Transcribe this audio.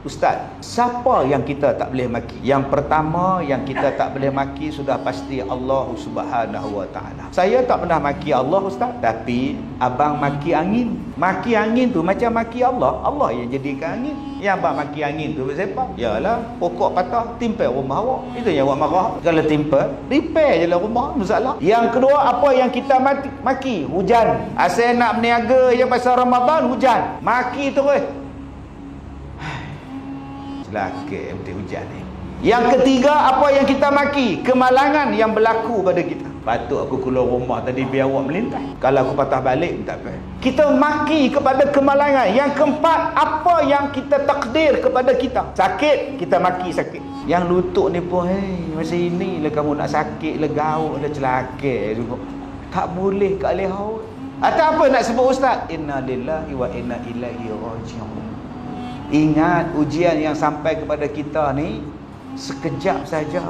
Ustaz, siapa yang kita tak boleh maki? Yang pertama yang kita tak boleh maki sudah pasti Allah Subhanahu Wa Taala. Saya tak pernah maki Allah, Ustaz, tapi abang maki angin. Maki angin tu macam maki Allah. Allah yang jadikan angin. Yang abang maki angin tu siapa? Yalah, pokok patah timpa rumah awak. Itu yang awak marah. Kalau timpa, repair je lah rumah, masalah. Yang kedua, apa yang kita maki? Hujan. Asal nak berniaga je pasal Ramadan, hujan. Maki terus. Laki mesti hujan ni. Yang ketiga, apa yang kita maki? Kemalangan yang berlaku pada kita. Patut aku keluar rumah tadi biar awak melintas. Kalau aku patah balik, tak apa. Kita maki kepada kemalangan. Yang keempat, apa yang kita takdir kepada kita. Sakit, kita maki sakit. Yang lutut ni pun, masa inilah kamu nak sakit, legau, dah celaka juga. Tak boleh kat lehaut. Atau apa nak sebut Ustaz? Inna lillahi wa inna ilaihi raji'un. Ingat ujian yang sampai kepada kita ni sekejap saja.